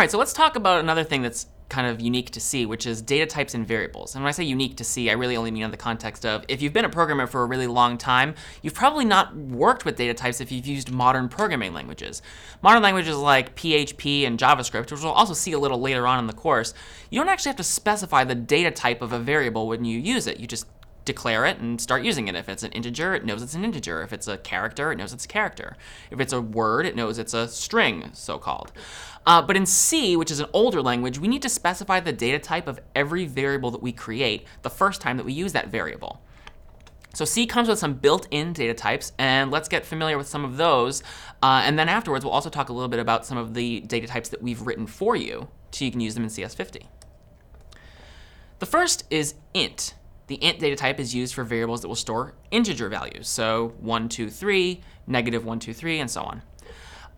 right, so let's talk about another thing that's kind of unique to C, which is data types and variables. And when I say unique to C, I really only mean in the context of if you've been a programmer for a really long time, you've probably not worked with data types if you've used modern programming languages. Modern languages like PHP and JavaScript, which we'll also see a little later on in the course, you don't actually have to specify the data type of a variable when you use it. You just declare it and start using it. If it's an integer, it knows it's an integer. If it's a character, it knows it's a character. If it's a word, it knows it's a string, so-called. But in C, which is an older language, we need to specify the data type of every variable that we create the first time that we use that variable. So C comes with some built-in data types, and let's get familiar with some of those. And then afterwards, we'll also talk a little bit about some of the data types that we've written for you, so you can use them in CS50. The first is int. The int data type is used for variables that will store integer values, so 1, 2, 3, negative 1, 2, 3, and so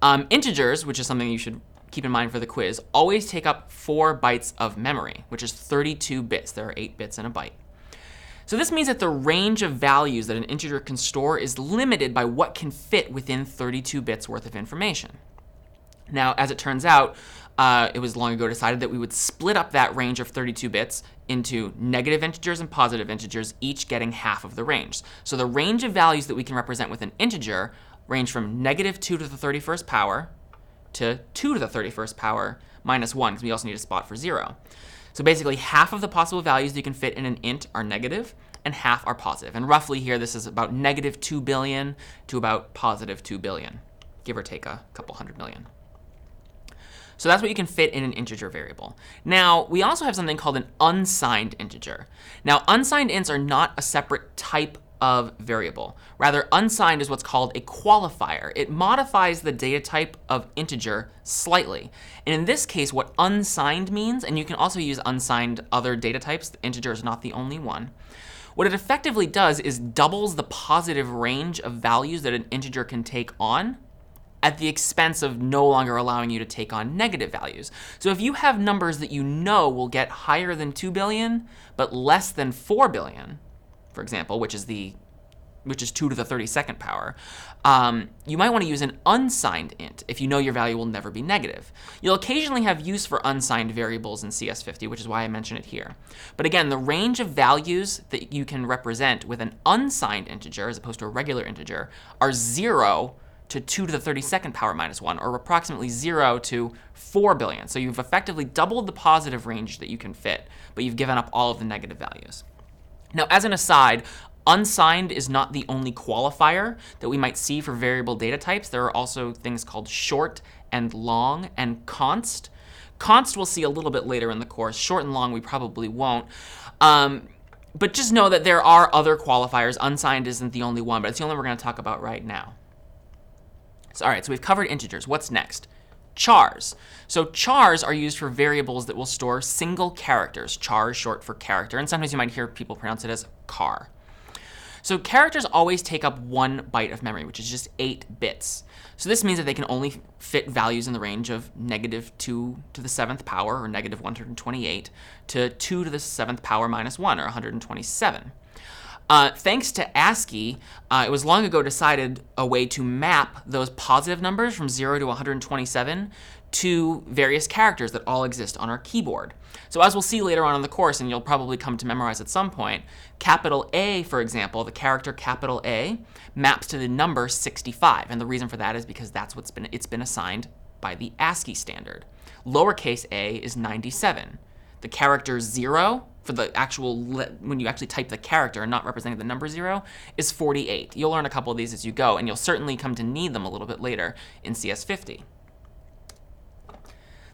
on. Integers, which is something you should keep in mind for the quiz, always take up 4 bytes of memory, which is 32 bits. There are 8 bits in a byte. So this means that the range of values that an integer can store is limited by what can fit within 32 bits worth of information. Now, as it turns out, it was long ago decided that we would split up that range of 32 bits into negative integers and positive integers, each getting half of the range. So the range of values that we can represent with an integer range from negative 2 to the 31st power to 2 to the 31st power minus 1, because we also need a spot for 0. So basically, half of the possible values that you can fit in an int are negative, and half are positive. And roughly here, this is about negative 2 billion to about positive 2 billion, give or take a couple hundred million. So that's what you can fit in an integer variable. Now, we also have something called an unsigned integer. Now, unsigned ints are not a separate type of variable. Rather, unsigned is what's called a qualifier. It modifies the data type of integer slightly. And in this case, what unsigned means, and you can also use unsigned other data types, the integer is not the only one. What it effectively does is doubles the positive range of values that an integer can take on at the expense of no longer allowing you to take on negative values. So if you have numbers that you know will get higher than 2 billion, but less than 4 billion, for example, which is 2 to the 32nd power, you might want to use an unsigned int if you know your value will never be negative. You'll occasionally have use for unsigned variables in CS50, which is why I mention it here. But again, the range of values that you can represent with an unsigned integer, as opposed to a regular integer, are 0 to 2 to the 32nd power minus 1, or approximately 0 to 4 billion. So you've effectively doubled the positive range that you can fit, but you've given up all of the negative values. Now, as an aside, unsigned is not the only qualifier that we might see for variable data types. There are also things called short and long and const. Const we'll see a little bit later in the course. Short and long we probably won't. But just know that there are other qualifiers. Unsigned isn't the only one, but it's the only one we're going to talk about right now. So, all right, so we've covered integers. What's next? Chars. So chars are used for variables that will store single characters. Char is short for character, and sometimes you might hear people pronounce it as car. So characters always take up 1 byte of memory, which is just 8 bits. So this means that they can only fit values in the range of negative 2 to the 7th power, or negative 128, to 2 to the 7th power minus 1, or 127. Thanks to ASCII, it was long ago decided a way to map those positive numbers from 0 to 127 to various characters that all exist on our keyboard. So as we'll see later on in the course, and you'll probably come to memorize at some point, capital A, for example, the character capital A, maps to the number 65. And the reason for that is because that's it's been assigned by the ASCII standard. Lowercase a is 97. The character 0, for the actual, when you actually type the character and not representing the number 0, is 48. You'll learn a couple of these as you go, and you'll certainly come to need them a little bit later in CS50.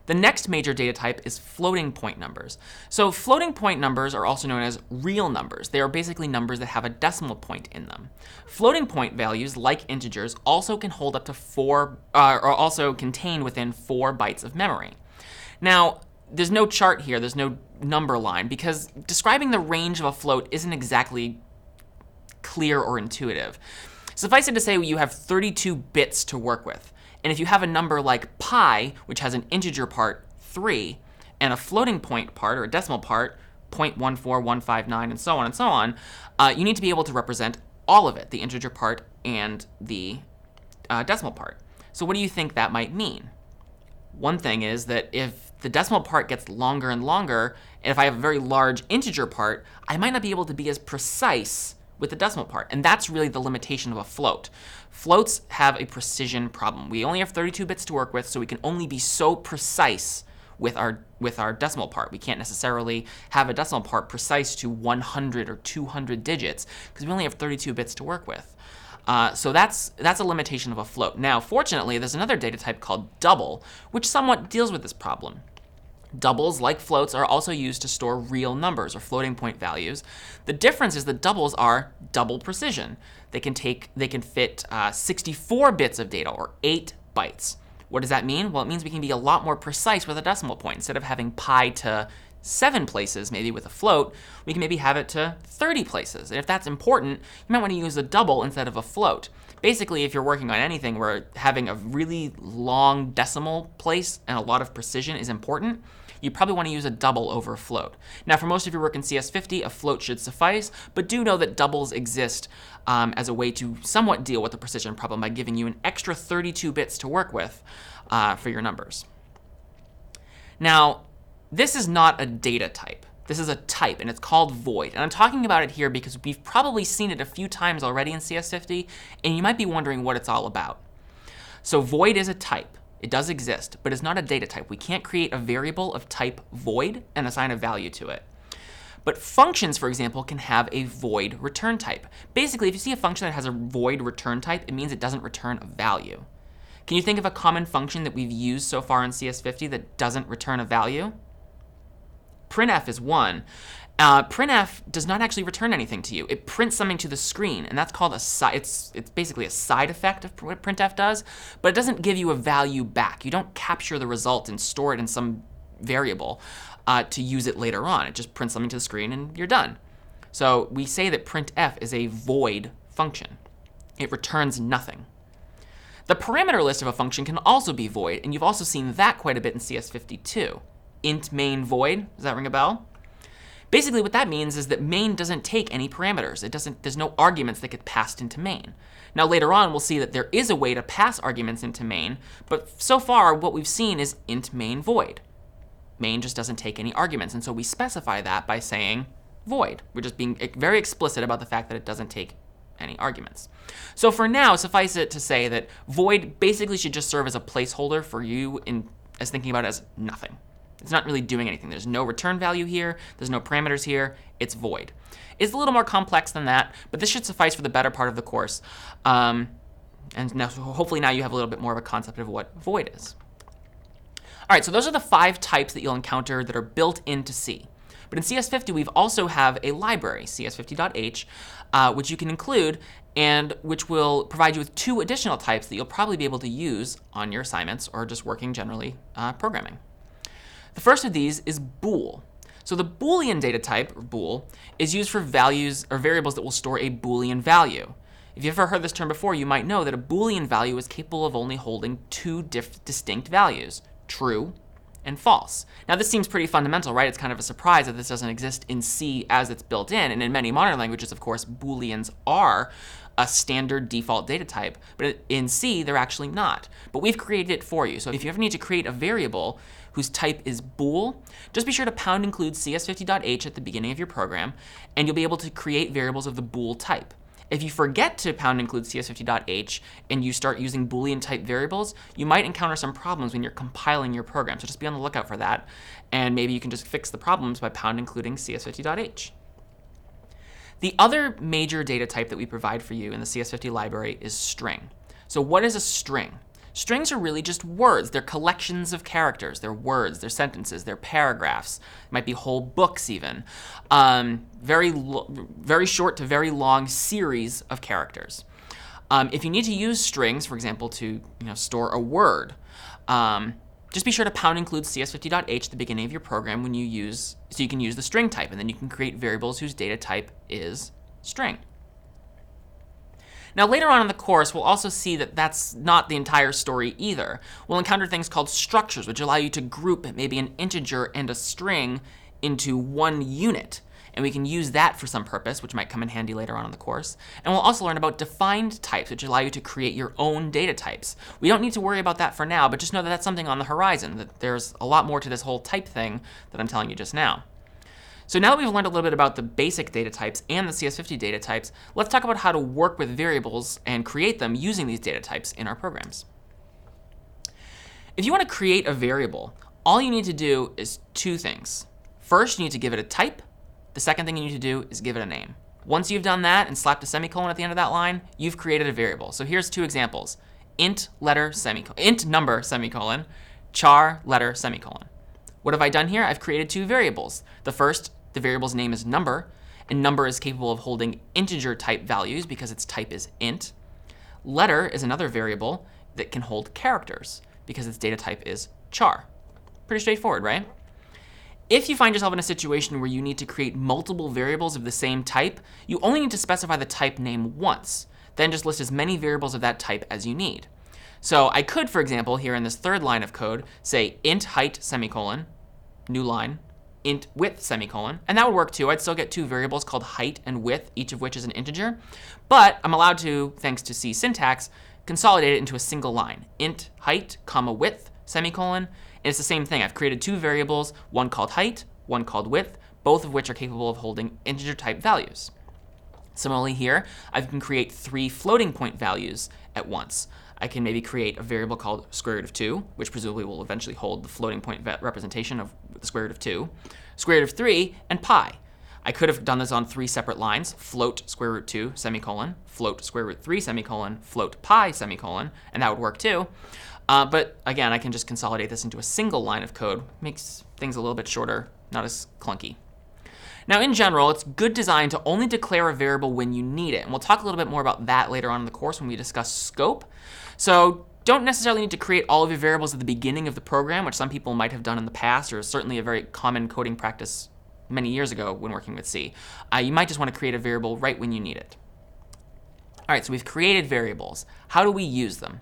The next major data type is floating point numbers. So floating point numbers are also known as real numbers. They are basically numbers that have a decimal point in them. Floating point values, like integers, also can hold up to are also contained within 4 bytes of memory. Now, there's no chart here, there's no number line, because describing the range of a float isn't exactly clear or intuitive. Suffice it to say, you have 32 bits to work with. And if you have a number like pi, which has an integer part, 3, and a floating point part, or a decimal part, 0.14159, and so on, you need to be able to represent all of it, the integer part and the decimal part. So what do you think that might mean? One thing is that if the decimal part gets longer and longer, and if I have a very large integer part, I might not be able to be as precise with the decimal part. And that's really the limitation of a float. Floats have a precision problem. We only have 32 bits to work with, so we can only be so precise with our decimal part. We can't necessarily have a decimal part precise to 100 or 200 digits because we only have 32 bits to work with. So that's a limitation of a float. Now, fortunately, there's another data type called double, which somewhat deals with this problem. Doubles, like floats, are also used to store real numbers or floating point values. The difference is that doubles are double precision. They can fit 64 bits of data, or 8 bytes. What does that mean? Well, it means we can be a lot more precise with a decimal point. Instead of having pi to 7 places, maybe with a float, we can maybe have it to 30 places. And if that's important, you might want to use a double instead of a float. Basically, if you're working on anything where having a really long decimal place and a lot of precision is important, you probably want to use a double over a float. Now, for most of your work in CS50, a float should suffice, but do know that doubles exist as a way to somewhat deal with the precision problem by giving you an extra 32 bits to work with for your numbers. Now, this is not a data type. This is a type, and it's called void. And I'm talking about it here because we've probably seen it a few times already in CS50, and you might be wondering what it's all about. So void is a type. It does exist, but it's not a data type. We can't create a variable of type void and assign a value to it. But functions, for example, can have a void return type. Basically, if you see a function that has a void return type, it means it doesn't return a value. Can you think of a common function that we've used so far in CS50 that doesn't return a value? Printf is one. Printf does not actually return anything to you. It prints something to the screen, and that's called it's basically a side effect of what printf does, but it doesn't give you a value back. You don't capture the result and store it in some variable to use it later on. It just prints something to the screen, and you're done. So we say that printf is a void function. It returns nothing. The parameter list of a function can also be void, and you've also seen that quite a bit in CS50 too. Int main void, does that ring a bell? Basically what that means is that main doesn't take any parameters. There's no arguments that get passed into main. Now later on we'll see that there is a way to pass arguments into main, but so far what we've seen is int main void. Main just doesn't take any arguments, and so we specify that by saying void. We're just being very explicit about the fact that it doesn't take any arguments. So for now, suffice it to say that void basically should just serve as a placeholder for you as thinking about it as nothing. It's not really doing anything. There's no return value here. There's no parameters here. It's void. It's a little more complex than that, but this should suffice for the better part of the course. And now, hopefully now you have a little bit more of a concept of what void is. All right, so those are the 5 types that you'll encounter that are built into C. But in CS50, we've also have a library, cs50.h, which you can include and which will provide you with 2 additional types that you'll probably be able to use on your assignments or just working generally programming. The first of these is bool. So the Boolean data type, or bool, is used for values or variables that will store a Boolean value. If you've ever heard this term before, you might know that a Boolean value is capable of only holding 2 distinct values, true and false. Now this seems pretty fundamental, right? It's kind of a surprise that this doesn't exist in C as it's built in, and in many modern languages, of course, Booleans are a standard default data type, but in C, they're actually not. But we've created it for you. So if you ever need to create a variable whose type is bool, just be sure to pound include cs50.h at the beginning of your program, and you'll be able to create variables of the bool type. If you forget to pound include cs50.h and you start using Boolean type variables, you might encounter some problems when you're compiling your program. So just be on the lookout for that, and maybe you can just fix the problems by pound including cs50.h. The other major data type that we provide for you in the CS50 library is string. So what is a string? Strings are really just words. They're collections of characters. They're words, they're sentences, they're paragraphs. It might be whole books even. Very short to very long series of characters. If you need to use strings, for example, to store a word, just be sure to pound include cs50.h at the beginning of your program so you can use the string type, and then you can create variables whose data type is string. Now later on in the course, we'll also see that that's not the entire story either. We'll encounter things called structures, which allow you to group maybe an integer and a string into one unit. and we can use that for some purpose, which might come in handy later on in the course. And we'll also learn about defined types, which allow you to create your own data types. We don't need to worry about that for now, but just know that that's something on the horizon, that there's a lot more to this whole type thing that I'm telling you just now. So now that we've learned a little bit about the basic data types and the CS50 data types, let's talk about how to work with variables and create them using these data types in our programs. If you want to create a variable, all you need to do is two things. First, you need to give it a type. The second thing you need to do is give it a name. Once you've done that and slapped a semicolon at the end of that line, you've created a variable. So here's two examples. Int number, semicolon, char letter, semicolon. What have I done here? I've created two variables. The first, the variable's name is number, and number is capable of holding integer type values because its type is int. Letter is another variable that can hold characters because its data type is char. Pretty straightforward, right? If you find yourself in a situation where you need to create multiple variables of the same type, you only need to specify the type name once. Then just list as many variables of that type as you need. So I could, for example, here in this third line of code, say int height, semicolon, new line, int width, semicolon, and that would work too. I'd still get two variables called height and width, each of which is an integer. But I'm allowed to, thanks to C syntax, consolidate it into a single line. Int height, comma width, semicolon. And it's the same thing. I've created two variables, one called height, one called width, both of which are capable of holding integer type values. Similarly here, I can create three floating point values at once. I can maybe create a variable called square root of 2, which presumably will eventually hold the floating point representation of the square root of 2, square root of 3, and pi. I could have done this on three separate lines, float square root 2, semicolon, float square root 3, semicolon, float pi, semicolon, and that would work too. But again, I can just consolidate this into a single line of code. Makes things a little bit shorter, not as clunky. Now, in general, it's good design to only declare a variable when you need it. And we'll talk a little bit more about that later on in the course when we discuss scope. So don't necessarily need to create all of your variables at the beginning of the program, which some people might have done in the past, or certainly a very common coding practice many years ago when working with C. You might just want to create a variable right when you need it. All right, so we've created variables. How do we use them?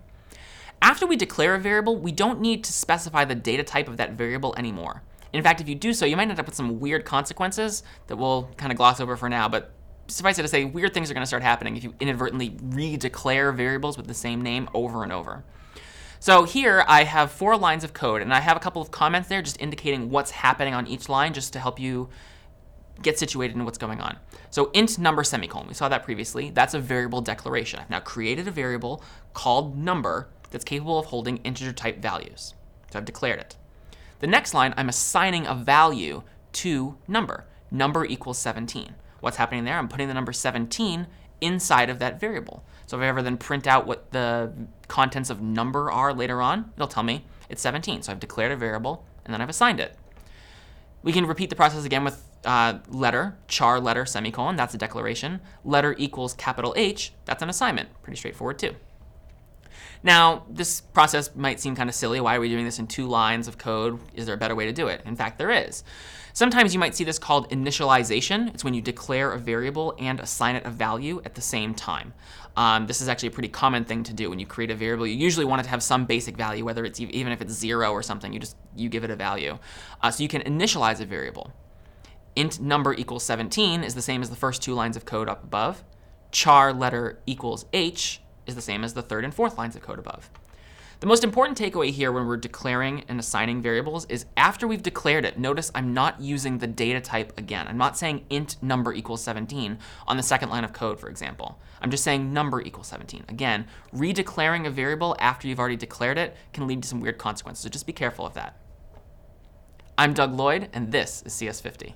After we declare a variable, we don't need to specify the data type of that variable anymore. In fact, if you do so, you might end up with some weird consequences that we'll kind of gloss over for now, but suffice it to say, weird things are going to start happening if you inadvertently redeclare variables with the same name over and over. So here I have 4 lines of code, and I have a couple of comments there just indicating what's happening on each line just to help you get situated in what's going on. So int number, semicolon, we saw that previously. That's a variable declaration. I've now created a variable called number that's capable of holding integer type values. So I've declared it. The next line, I'm assigning a value to number. Number equals 17. What's happening there? I'm putting the number 17 inside of that variable. So if I ever then print out what the contents of number are later on, it'll tell me it's 17. So I've declared a variable, and then I've assigned it. We can repeat the process again with letter, char letter, semicolon. That's a declaration. Letter equals capital H. That's an assignment. Pretty straightforward too. Now, this process might seem kind of silly. Why are we doing this in 2 lines of code? Is there a better way to do it? In fact, there is. Sometimes you might see this called initialization. It's when you declare a variable and assign it a value at the same time. This is actually a pretty common thing to do when you create a variable. You usually want it to have some basic value, whether it's even if it's 0 or something, you give it a value. So you can initialize a variable. Int number equals 17 is the same as the first 2 lines of code up above. Char letter equals H is the same as the 3rd and 4th lines of code above. The most important takeaway here when we're declaring and assigning variables is after we've declared it, notice I'm not using the data type again. I'm not saying int number equals 17 on the 2nd line of code, for example. I'm just saying number equals 17. Again, redeclaring a variable after you've already declared it can lead to some weird consequences, so just be careful of that. I'm Doug Lloyd, and this is CS50.